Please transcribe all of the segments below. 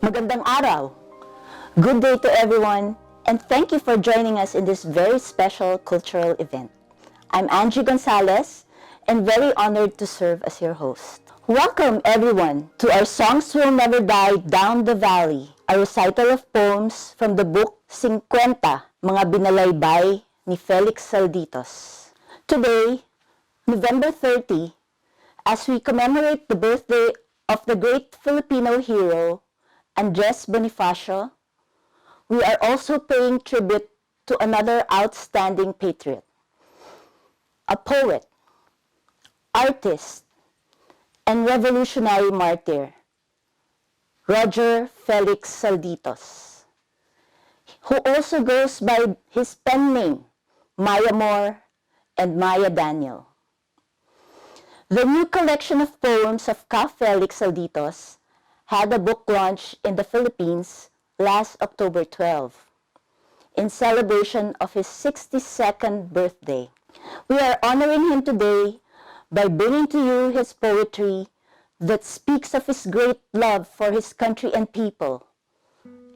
Magandang araw. Good day to everyone, and thank you for joining us in this very special cultural event. I'm Angie Gonzalez, and very honored to serve as your host. Welcome everyone to our Songs Will Never Die Down the Valley, a recital of poems from the book 50, Mga Binalaybay ni Felix Salditos. Today, November 30, as we commemorate the birthday of the great Filipino hero, Andres Bonifacio, we are also paying tribute to another outstanding patriot, a poet, artist, and revolutionary martyr, Roger Felix Salditos, who also goes by his pen name, Mayamor and Maya Daniel. The new collection of poems of Ka Felix Salditos had a book launch in the Philippines last October 12, in celebration of his 62nd birthday. We are honoring him today by bringing to you his poetry that speaks of his great love for his country and people,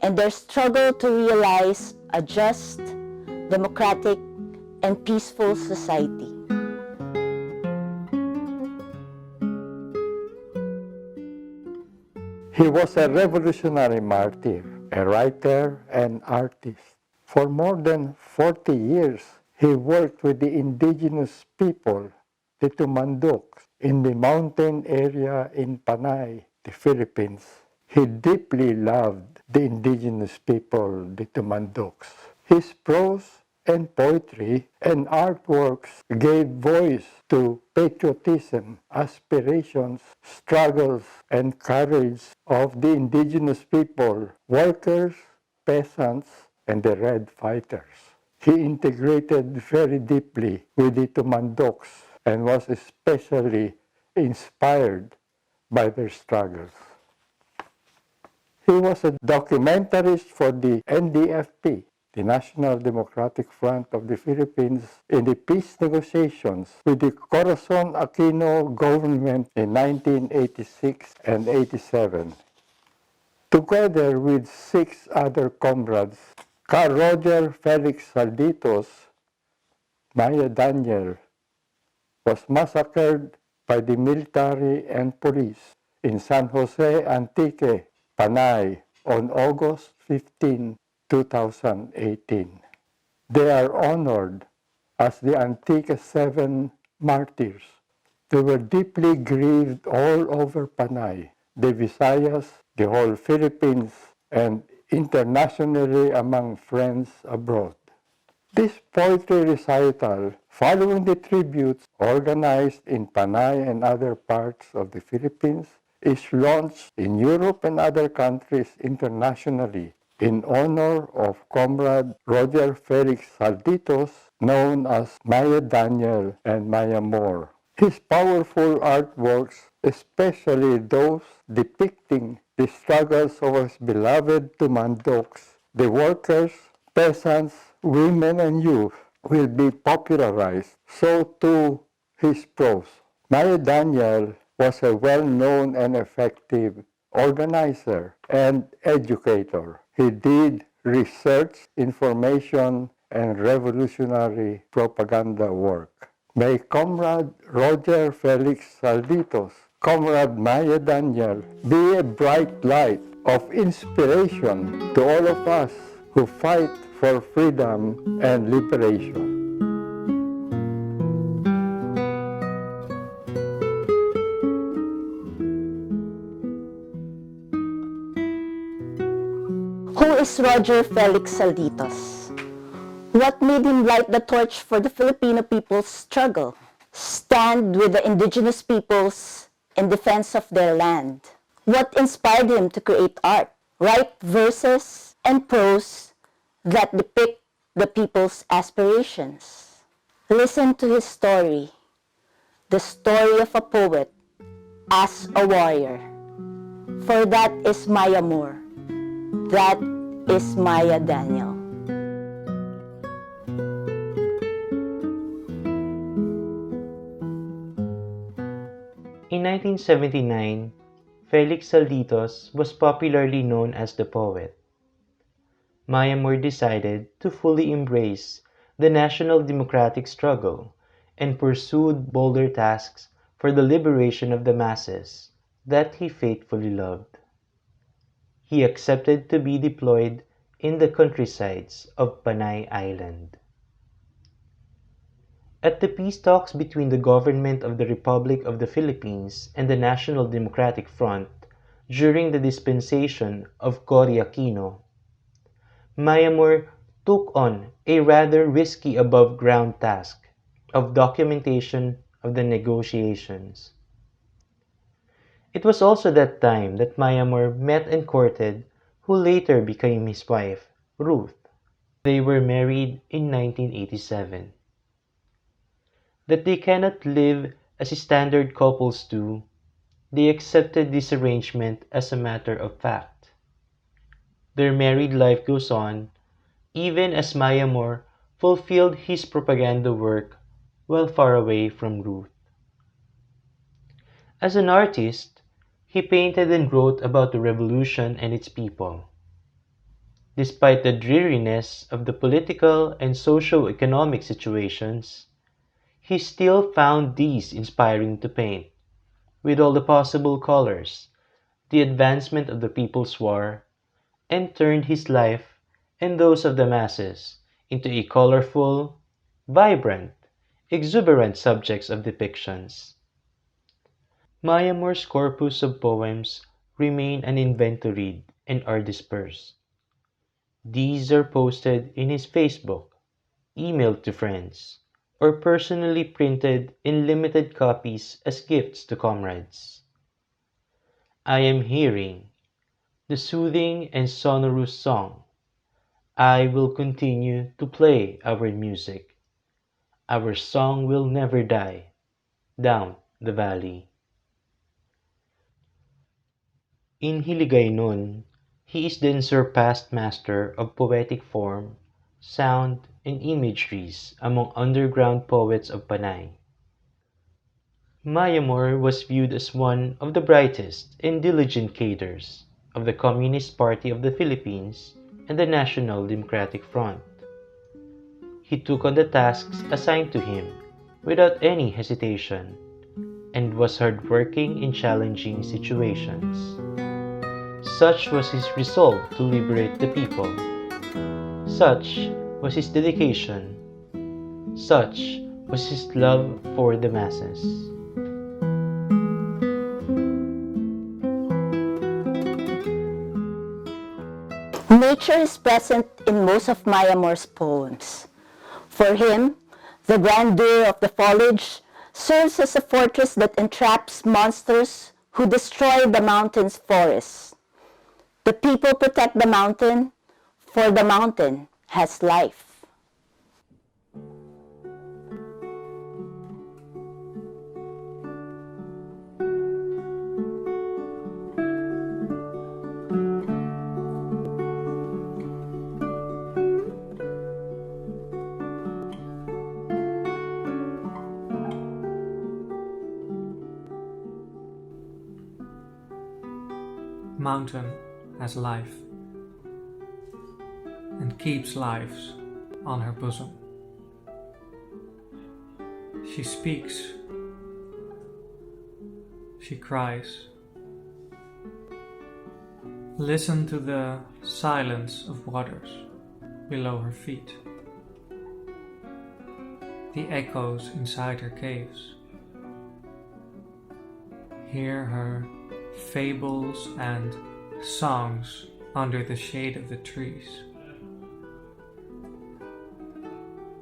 and their struggle to realize a just, democratic, and peaceful society. He was a revolutionary martyr, a writer and artist. For more than 40 years, he worked with the indigenous people, the Tumanduks, in the mountain area in Panay, the Philippines. He deeply loved the indigenous people, the Tumanduks. His prose and poetry and artworks gave voice to patriotism, aspirations, struggles, and courage of the indigenous people, workers, peasants, and the Red Fighters. He integrated very deeply with the Tumandoks and was especially inspired by their struggles. He was a documentarist for the NDFP, the National Democratic Front of the Philippines, in the peace negotiations with the Corazon Aquino government in 1986 and 87. Together with 6 other comrades, Roger Felix Salditos, Maya Daniel, was massacred by the military and police in San Jose Antique, Panay, on August 15, 2018. They are honored as the Antique 7 martyrs. They were deeply grieved all over Panay, the Visayas, the whole Philippines, and internationally among friends abroad. This poetry recital, following the tributes organized in Panay and other parts of the Philippines, is launched in Europe and other countries internationally in honor of Comrade Roger Felix Salditos, known as Maya Daniel and Mayamor. His powerful artworks, especially those depicting the struggles of his beloved Tumandoks, the workers, peasants, women, and youth, will be popularized. So too his prose. Maya Daniel was a well-known and effective organizer and educator. He did research, information, and revolutionary propaganda work. May Comrade Roger Felix Salditos, Comrade Maya Daniel, be a bright light of inspiration to all of us who fight for freedom and liberation. Who is Roger Felix Salditos? What made him light the torch for the Filipino people's struggle? Stand with the indigenous peoples in defense of their land? What inspired him to create art, write verses and prose that depict the people's aspirations? Listen to his story, the story of a poet as a warrior. For that is Mayamor. That is Maya Daniel. In 1979, Felix Salditos was popularly known as the poet. Mayamor decided to fully embrace the national democratic struggle and pursued bolder tasks for the liberation of the masses that he faithfully loved. He accepted to be deployed in the countrysides of Panay Island. At the peace talks between the government of the Republic of the Philippines and the National Democratic Front during the dispensation of Cory Aquino, Mayamor took on a rather risky above-ground task of documentation of the negotiations. It was also that time that Mayamor met and courted who later became his wife, Ruth. They were married in 1987. That they cannot live as standard couples do, they accepted this arrangement as a matter of fact. Their married life goes on, even as Mayamor fulfilled his propaganda work while far away from Ruth. As an artist, he painted and wrote about the revolution and its people. Despite the dreariness of the political and socio-economic situations, he still found these inspiring to paint, with all the possible colors, the advancement of the People's War, and turned his life and those of the masses into a colorful, vibrant, exuberant subjects of depictions. Mayamor's corpus of poems remain an inventoried and are dispersed. These are posted in his Facebook, emailed to friends, or personally printed in limited copies as gifts to comrades. I am hearing the soothing and sonorous song. I will continue to play our music. Our song will never die down the valley. In Hiligaynon, he is the unsurpassed master of poetic form, sound, and imageries among underground poets of Panay. Mayamor was viewed as one of the brightest and diligent cadres of the Communist Party of the Philippines and the National Democratic Front. He took on the tasks assigned to him without any hesitation and was hardworking in challenging situations. Such was his resolve to liberate the people. Such was his dedication. Such was his love for the masses. Nature is present in most of Mayamor's poems. For him, the grandeur of the foliage serves as a fortress that entraps monsters who destroy the mountain's forests. The people protect the mountain, for the mountain has life. Mountain has life and keeps lives on her bosom. She speaks, she cries. Listen to the silence of waters below her feet, the echoes inside her caves. Hear her fables and songs under the shade of the trees.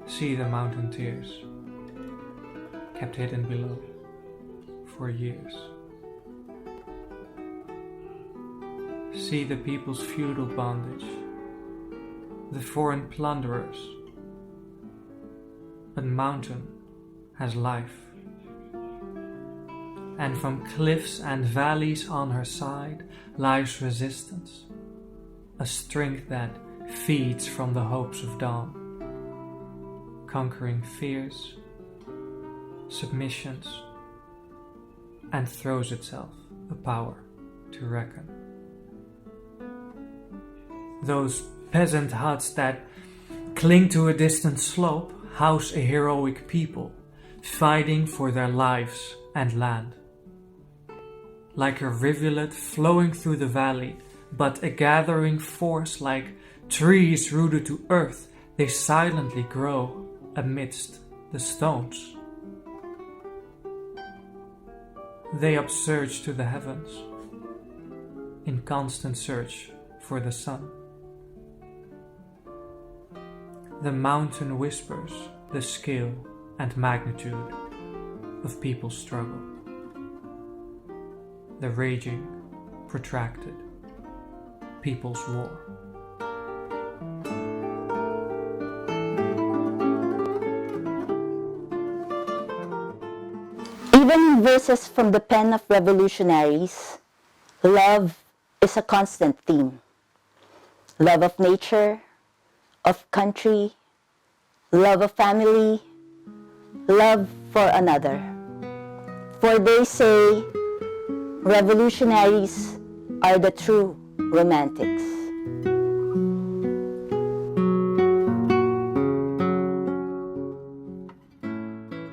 See the mountain tears kept hidden below for years. See the people's feudal bondage, the foreign plunderers. But mountain has life, and from cliffs and valleys on her side lies resistance, a strength that feeds from the hopes of dawn, conquering fears, submissions, and throws itself a power to reckon. Those peasant huts that cling to a distant slope house a heroic people, fighting for their lives and land. Like a rivulet flowing through the valley, but a gathering force like trees rooted to earth, they silently grow amidst the stones. They upsurge to the heavens, in constant search for the sun. The mountain whispers the scale and magnitude of people's struggle. The raging, protracted people's war. Even in verses from the pen of revolutionaries, love is a constant theme. Love of nature, of country, love of family, love for another. For they say, revolutionaries are the true romantics.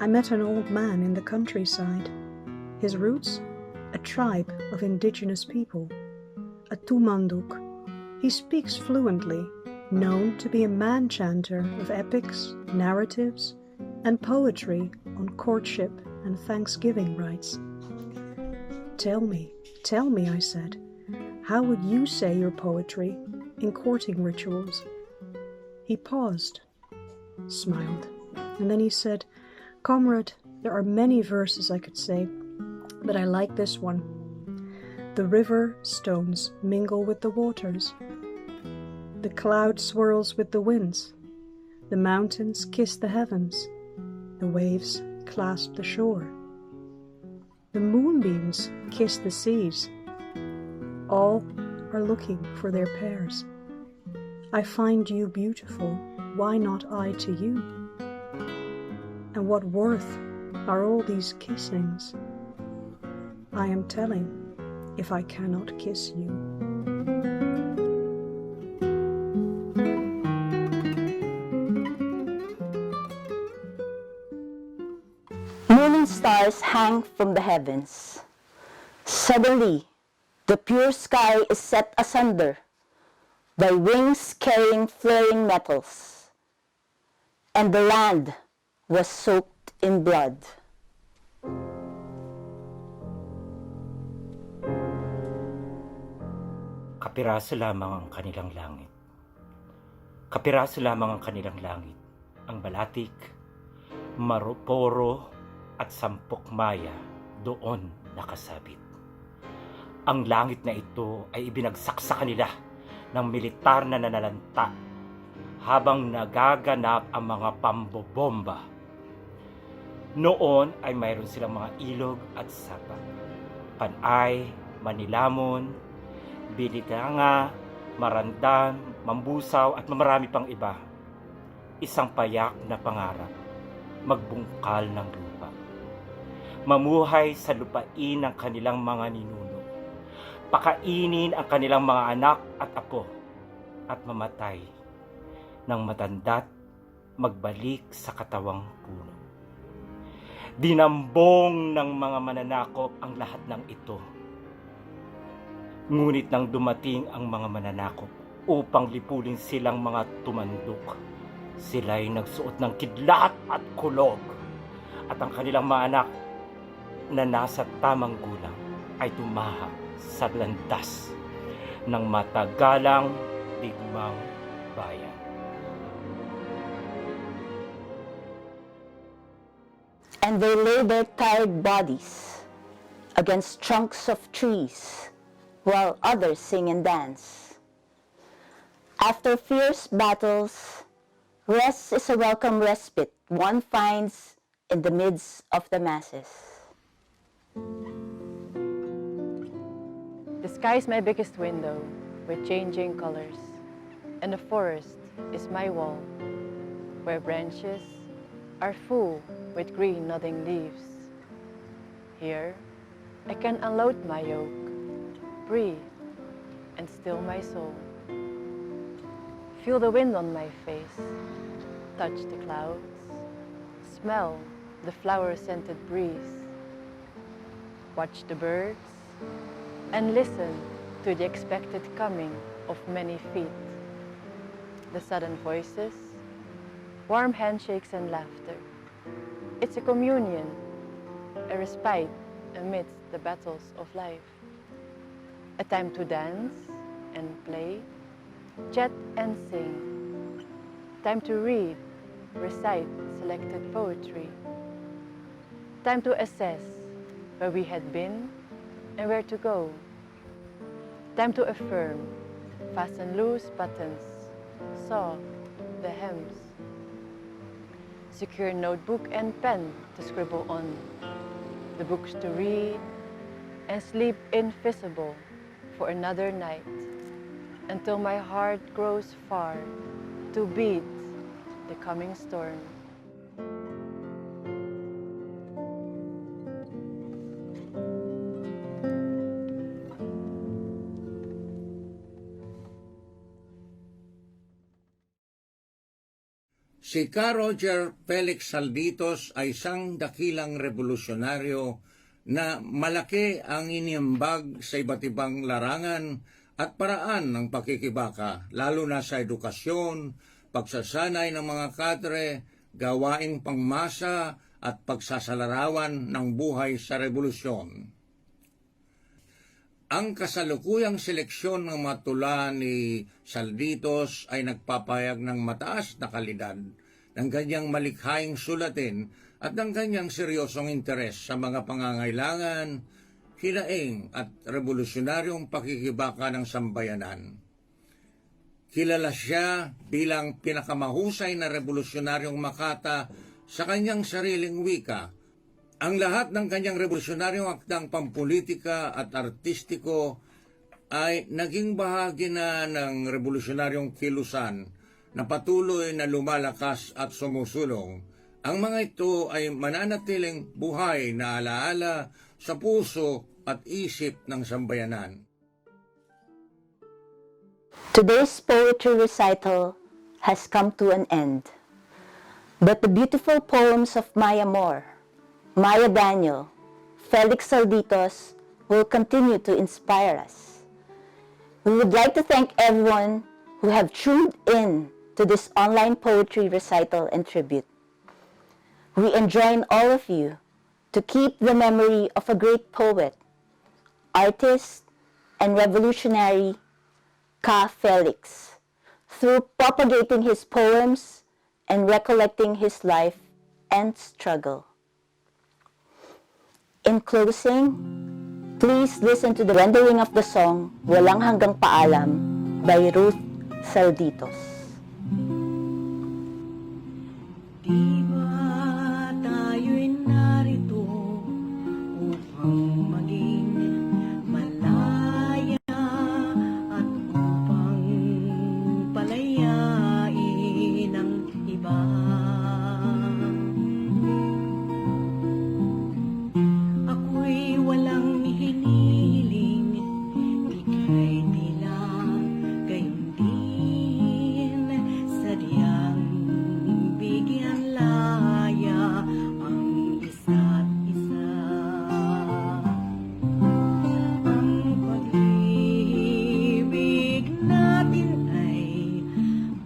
I met an old man in the countryside. His roots? A tribe of indigenous people, a Tumanduk. He speaks fluently, known to be a man-chanter of epics, narratives, and poetry on courtship and Thanksgiving rites. Tell me, I said, how would you say your poetry in courting rituals? He paused, smiled, and then he said, Comrade, there are many verses I could say, but I like this one. The river stones mingle with the waters. The cloud swirls with the winds. The mountains kiss the heavens. The waves clasp the shore. The moonbeams kiss the seas. All are looking for their pairs. I find you beautiful, why not I to you? And what worth are all these kissings? I am telling, if I cannot kiss you. Moon and stars hang from the heavens. Suddenly, the pure sky is set asunder by wings carrying flaring metals, and the land was soaked in blood. Kapiraso lamang ang kanilang langit. Kapiraso lamang ang kanilang langit. Ang balatik, maruporo at sampok maya doon nakasabit. Ang langit na ito ay ibinagsak sa kanila ng militar na nanalanta habang nagaganap ang mga pambobomba. Noon ay mayroon silang mga ilog at sapa. Panay, Manilamon, Bilitanga, Marandan, Mambusaw at marami pang iba. Isang payak na pangarap, magbungkal ng lupa. Mamuhay sa lupain ng kanilang mga ninuno. Pakainin ang kanilang mga anak at apo at mamatay nang matanda't magbalik sa katawang puno. Dinambong ng mga mananakop ang lahat ng ito. Ngunit nang dumating ang mga mananakop upang lipulin silang mga tumandok, sila'y nagsuot ng kidlat at kulog. At ang kanilang mga anak na nasa tamang gulang ay tumaha sa landas ng matagalang digmang bayan. And they lay their tired bodies against trunks of trees while others sing and dance. After fierce battles, rest is a welcome respite one finds in the midst of the masses. The sky is my biggest window with changing colors, and the forest is my wall, where branches are full with green nodding leaves. Here, I can unload my yoke, breathe and still my soul. Feel the wind on my face, touch the clouds, smell the flower-scented breeze, watch the birds, and listen to the expected coming of many feet, the sudden voices, warm handshakes and laughter. It's a communion, a respite amidst the battles of life, a time to dance and play, chat and sing, time to read, recite selected poetry, time to assess where we had been and where to go, time to affirm, fasten loose buttons, saw the hems, secure notebook and pen to scribble on, the books to read, and sleep invisible for another night, until my heart grows far to beat the coming storm. Si Roger Felix Salditos ay isang dakilang revolusyonaryo na malaki ang iniambag sa iba't ibang larangan at paraan ng pakikibaka, lalo na sa edukasyon, pagsasanay ng mga kadre, gawaing pangmasa at pagsasalarawan ng buhay sa revolusyon. Ang kasalukuyang seleksyon ng mga tula ni Salditos ay nagpapahayag ng mataas na kalidad ng kanyang malikhaing sulatin at ng kanyang seryosong interes sa mga pangangailangan, hinaing at revolusyonaryong pakikibaka ng sambayanan. Kilala siya bilang pinakamahusay na revolusyonaryong makata sa kanyang sariling wika. Ang lahat ng kanyang revolusyonaryong akdang pampolitika at artistiko ay naging bahagi na ng revolusyonaryong kilusan na patuloy na lumalakas at sumusulong. Ang mga ito ay mananatiling buhay na alaala sa puso at isip ng sambayanan. Today's poetry recital has come to an end. But the beautiful poems of Mayamor, Maya Daniel, Felix Salditos will continue to inspire us. We would like to thank everyone who have tuned in to this online poetry recital and tribute. We enjoin all of you to keep the memory of a great poet, artist, and revolutionary Felix through propagating his poems and recollecting his life and struggle. In closing, please listen to the rendering of the song Walang Hanggang Paalam by Ruth Salditos. Di ba tayo'y narito upang maging malaya at upang palayain ang iba? Ako'y walang hinihiling, ika'y tila gayon din, sadyang bigyan laya ang isa't isa. Ang pag-ibig natin ay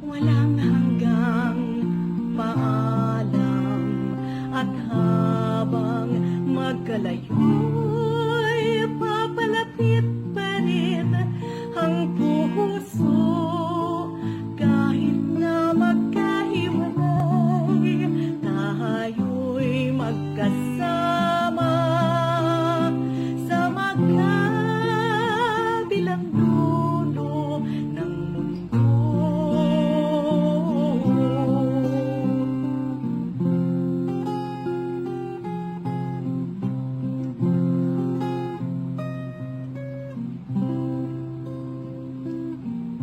walang hanggang paalam, at habang magkalayo'y papalapit pa rin ang puso. Kahit na magkahiwalay, tayo'y magkasama sa magkabilang dulo ng mundo.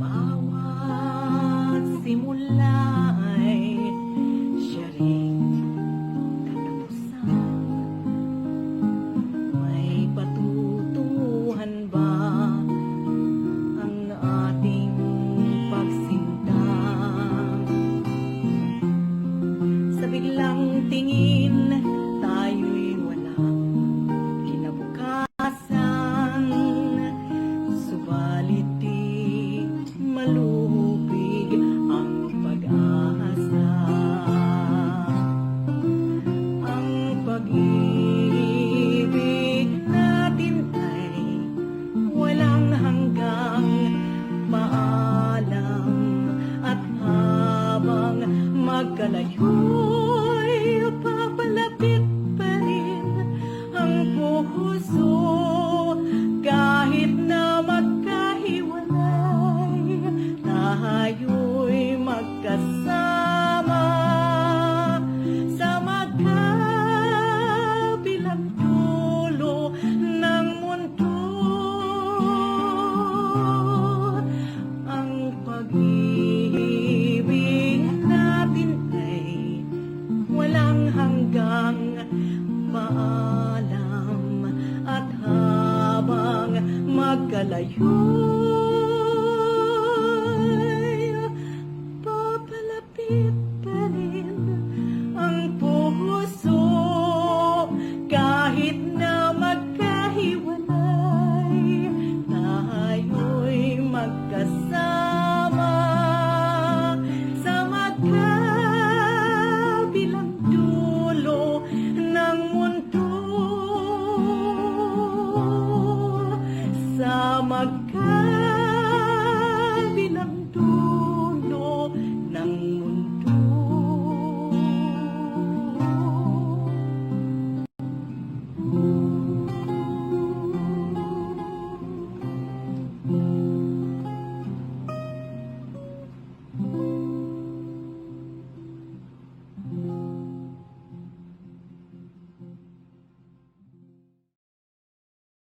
Bawat simula ay siya ring katapusan. May patutuhan ba di malupig ang pag-asa. Ang pag-ibig natin ay walang hanggang paalam, at habang magkalayo'y papalapit pa rin ang puso. Kahit na magkahiwalay, tayo'y magkasama sa magkabilang dulo ng mundo. Ang pag-ibig natin ay walang hanggang paalam, at habang magkalayo